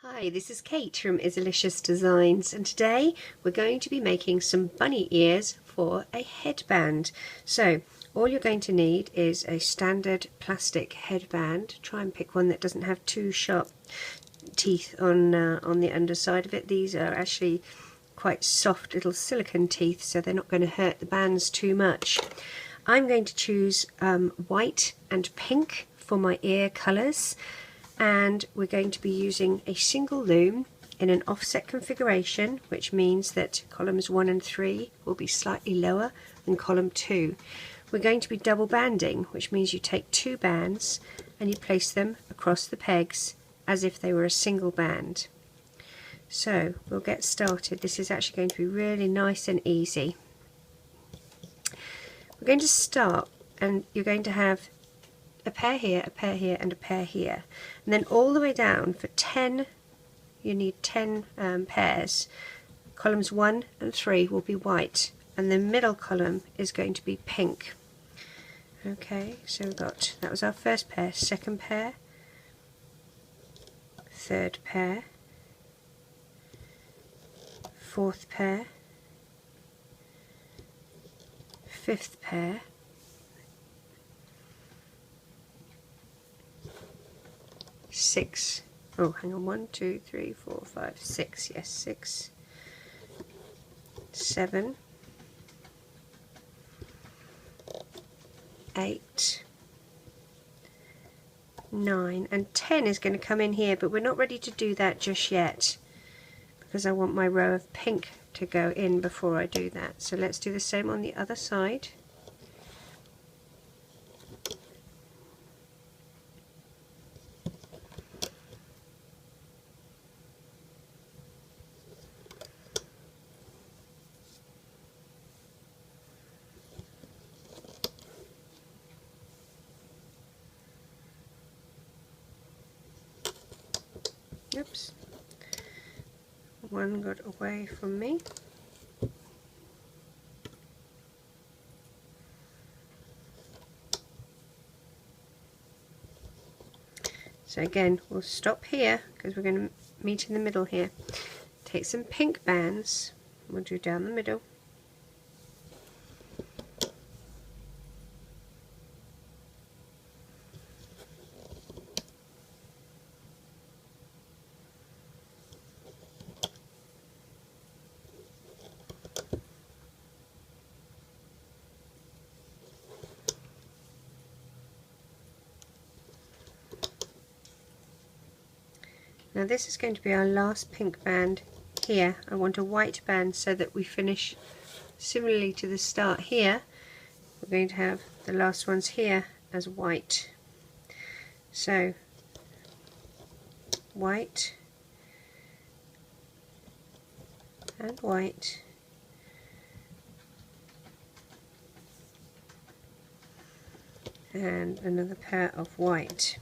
Hi, this is Kate from Izzalicious Designs, and today we're going to be making some bunny ears for a headband. So all you're going to need is a standard plastic headband. Try and pick one that doesn't have too sharp teeth on the underside of it. These are actually quite soft little silicone teeth, so they're not going to hurt the bands too much. I'm going to choose white and pink for my ear colours. And we're going to be using a single loom in an offset configuration, which means that columns 1 and 3 will be slightly lower than column 2. We're going to be double banding, which means you take 2 bands and you place them across the pegs as if they were a single band. So we'll get started. This is actually going to be really nice and easy. We're going to start, and you're going to have a pair here, a pair here, and a pair here, and then all the way down for 10. You need 10 pairs. Columns 1 and 3 will be white, and the middle column is going to be pink. Okay, so we've got, that was our first pair, second pair, third pair, fourth pair, fifth pair, six. Oh, hang on, 1, 2, 3, 4, 5, 6. Yes, 6, 7, 8, 9, and 10 is going to come in here, but we're not ready to do that just yet because I want my row of pink to go in before I do that. So let's do the same on the other side. Oops, one got away from me. So again, we'll stop here because we're going to meet in the middle here. Take some pink bands, we'll do down the middle. Now this is going to be our last pink band here. I want a white band so that we finish similarly to the start here. We're going to have the last ones here as white. So white and white, and another pair of white.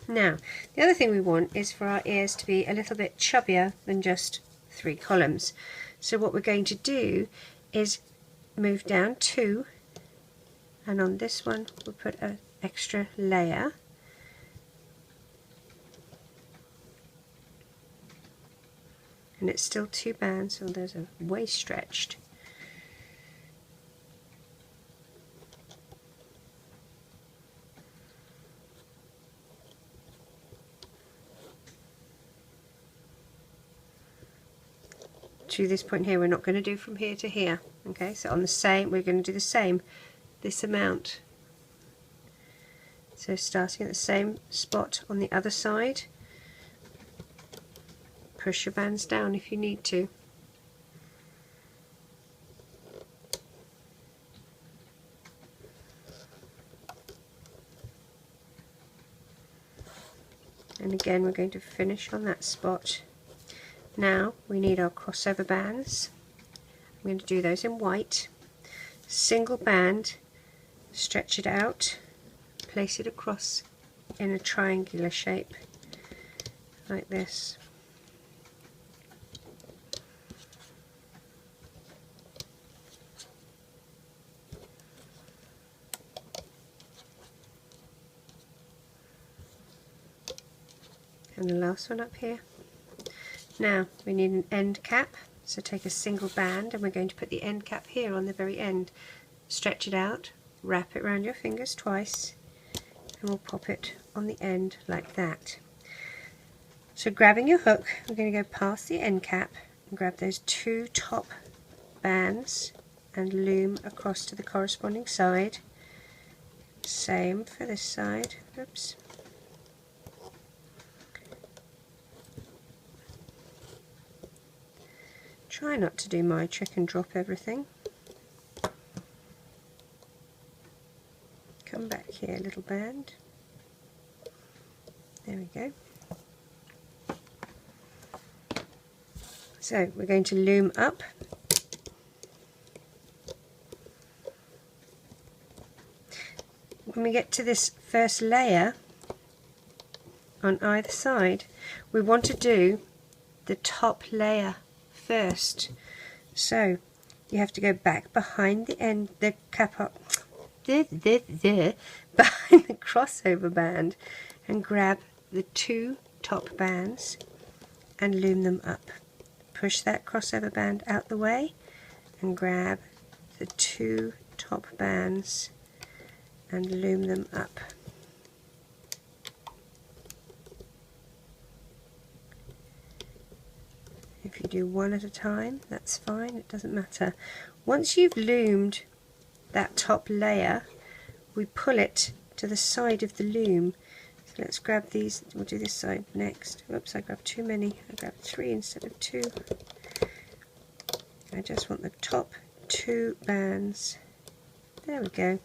Now, the other thing we want is for our ears to be a little bit chubbier than just 3 columns. So what we're going to do is move down 2, and on this one we'll put an extra layer. And it's still 2 bands, so there's a way stretched. To this point here, we're not going to do from here to here. Okay, so on the same, we're going to do the same, this amount. So starting at the same spot on the other side, push your bands down if you need to. And again, we're going to finish on that spot. Now we need our crossover bands. I'm going to do those in white. Single band, stretch it out, place it across in a triangular shape like this. And the last one up here. Now we need an end cap, so take a single band and we're going to put the end cap here on the very end. Stretch it out, wrap it around your fingers twice, and we'll pop it on the end like that. So grabbing your hook, we're going to go past the end cap and grab those two top bands and loom across to the corresponding side. Same for this side. Oops. Try not to do my trick and drop everything. Come back here, little band. There we go. So we're going to loom up. When we get to this first layer on either side, we want to do the top layer first. So you have to go back behind the end, the cap up, behind the crossover band, and grab the two top bands and loom them up. Push that crossover band out the way and grab the two top bands and loom them up. If you do one at a time, that's fine, it doesn't matter. Once you've loomed that top layer, we pull it to the side of the loom. So let's grab these, we'll do this side next. Whoops, I grabbed too many, I grabbed 3 instead of 2. I just want the top 2 bands. There we go.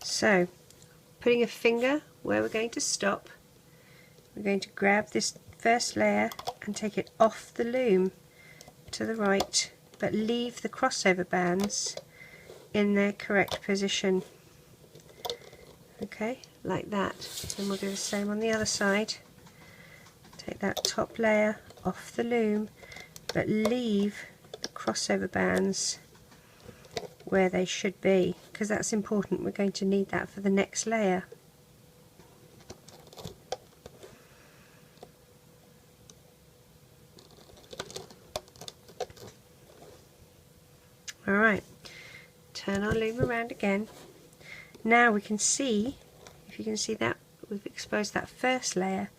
So, putting a finger where we're going to stop, we're going to grab this first layer and take it off the loom to the right, but leave the crossover bands in their correct position. Okay, like that. And we'll do the same on the other side. Take that top layer off the loom, but leave the crossover bands where they should be, because that's important. We're going to need that for the next layer. Alright, turn our loom around again. Now we can see, if you can see that, we've exposed that first layer.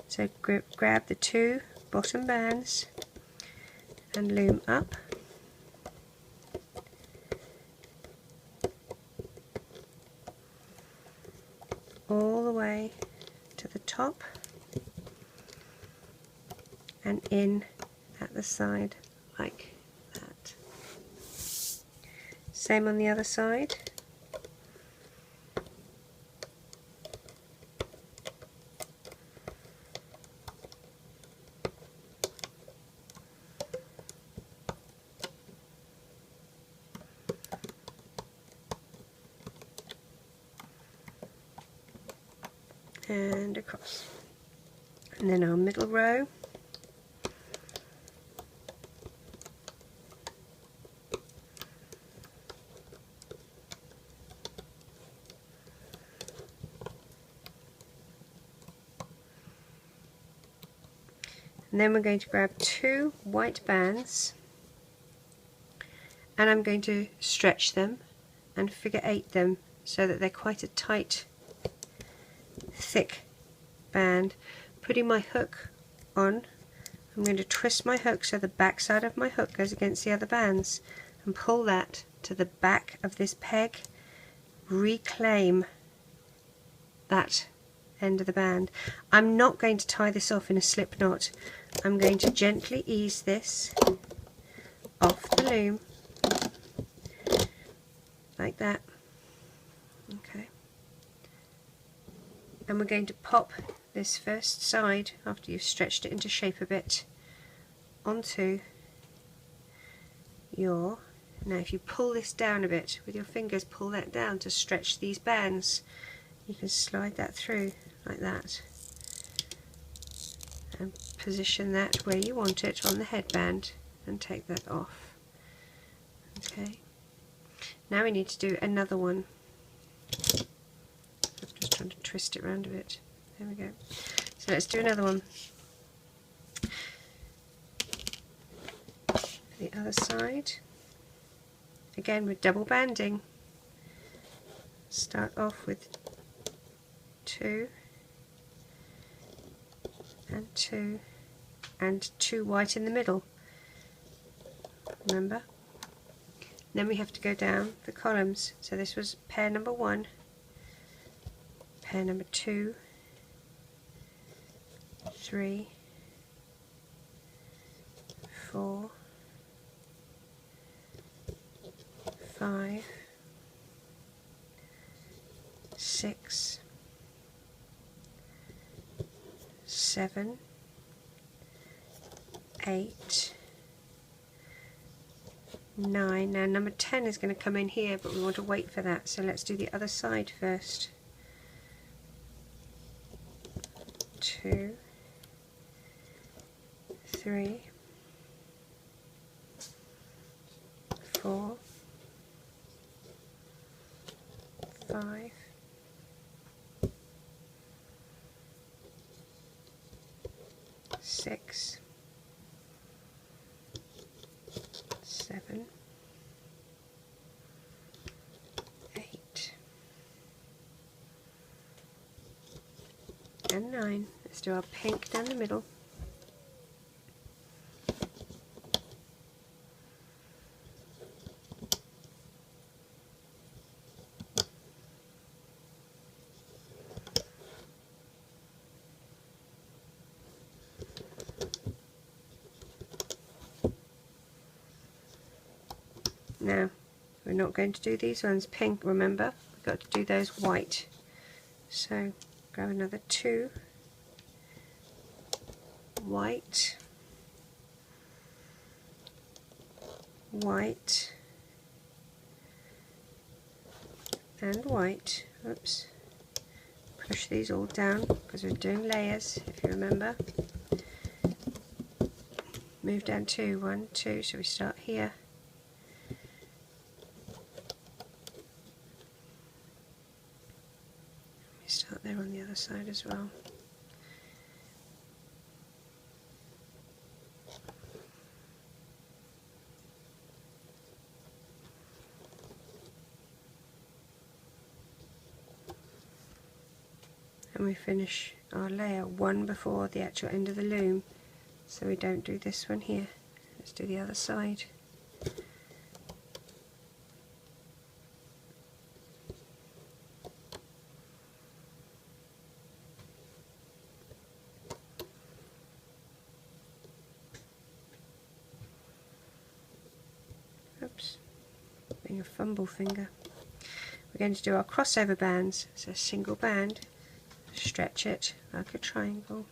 So grab the 2 bottom bands and loom up. All the way to the top and in at the side like that. Same on the other side. And across, and then our middle row, and then we're going to grab 2 white bands and I'm going to stretch them and figure 8 them so that they're quite a tight, thick band. Putting my hook on, I'm going to twist my hook so the back side of my hook goes against the other bands and pull that to the back of this peg. Reclaim that end of the band. I'm not going to tie this off in a slip knot. I'm going to gently ease this off the loom like that. Okay. And we're going to pop this first side, after you've stretched it into shape a bit, onto your, now if you pull this down a bit with your fingers, pull that down to stretch these bands, you can slide that through like that and position that where you want it on the headband. and take that off. Okay, now we need to do another one. I'm just trying to twist it around a bit. There we go. So let's do another one. The other side. Again, we're double banding. Start off with 2 and 2 and 2 white in the middle. Remember? Then we have to go down the columns. So this was pair number 1, pair number 2, 3, 4, 5, 6, 7, 8, 9. Now number 10 is going to come in here, but we want to wait for that, so let's do the other side first. 2, 3, 4, 5, 6, 7, 8, and 9. Let's do our pink down the middle. Now, we're not going to do these ones pink, remember? We've got to do those white. So, grab another 2, white, white, and white. Oops. Push these all down because we're doing layers, if you remember. Move down 2, 1, 2, so we start here. Start there on the other side as well. And we finish our layer one before the actual end of the loom, so we don't do this one here. Let's do the other side. Oops, being a fumble finger. We're going to do our crossover bands, so a single band, stretch it like a triangle,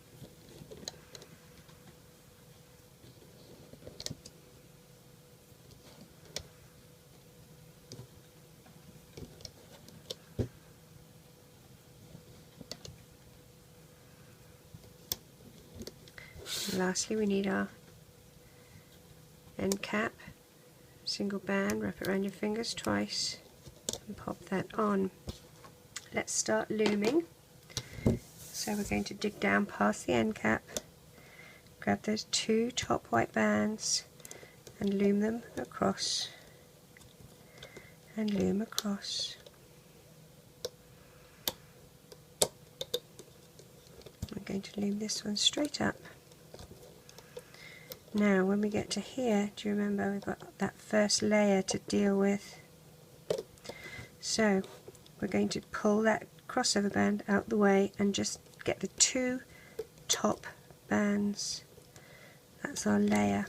and lastly we need our end cap, single band, wrap it around your fingers twice and pop that on. Let's start looming. So we're going to dig down past the end cap, grab those 2 top white bands and loom them across and loom across. We're going to loom this one straight up. Now when we get to here, do you remember we've got that first layer to deal with? So we're going to pull that crossover band out the way and just get the 2 top bands. That's our layer.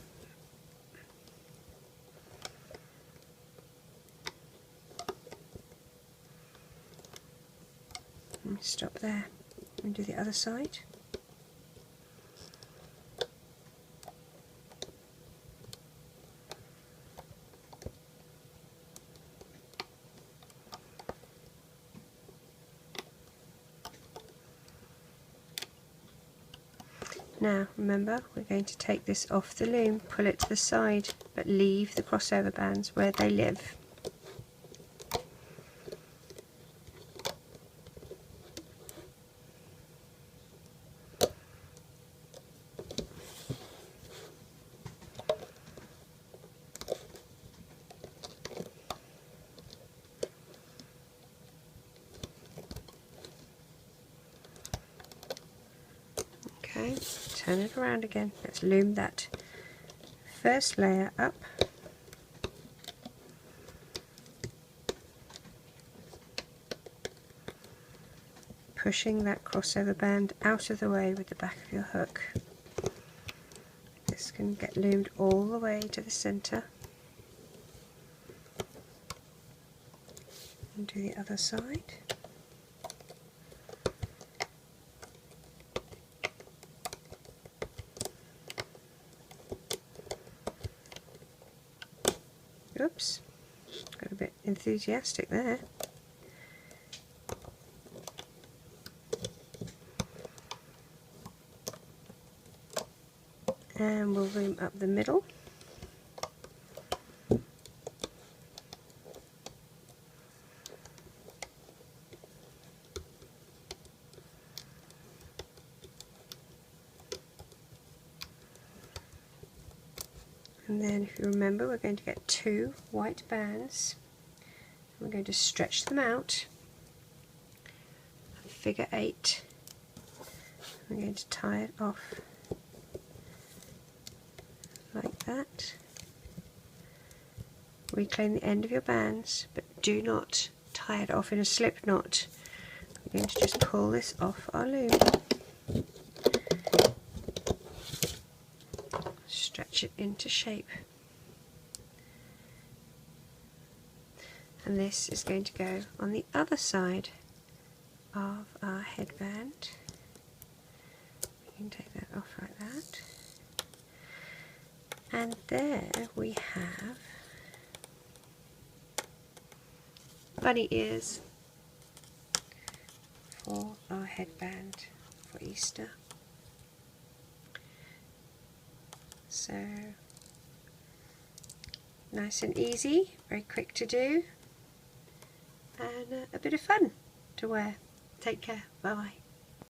Let me stop there and do the other side. Now remember, we're going to take this off the loom, pull it to the side, but leave the crossover bands where they live. Okay, turn it around again. Let's loom that first layer up. Pushing that crossover band out of the way with the back of your hook. This can get loomed all the way to the centre. And do the other side. Oops, got a bit enthusiastic there. And we'll loom up the middle. And then if you remember, we're going to get 2 white bands. We're going to stretch them out, figure 8. We're going to tie it off like that. Reclaim the end of your bands, but do not tie it off in a slip knot. We're going to just pull this off our loom. Stretch it into shape. And this is going to go on the other side of our headband. We can take that off like that. And there we have bunny ears for our headband for Easter. So nice and easy, very quick to do, and a bit of fun to wear. Take care, bye bye.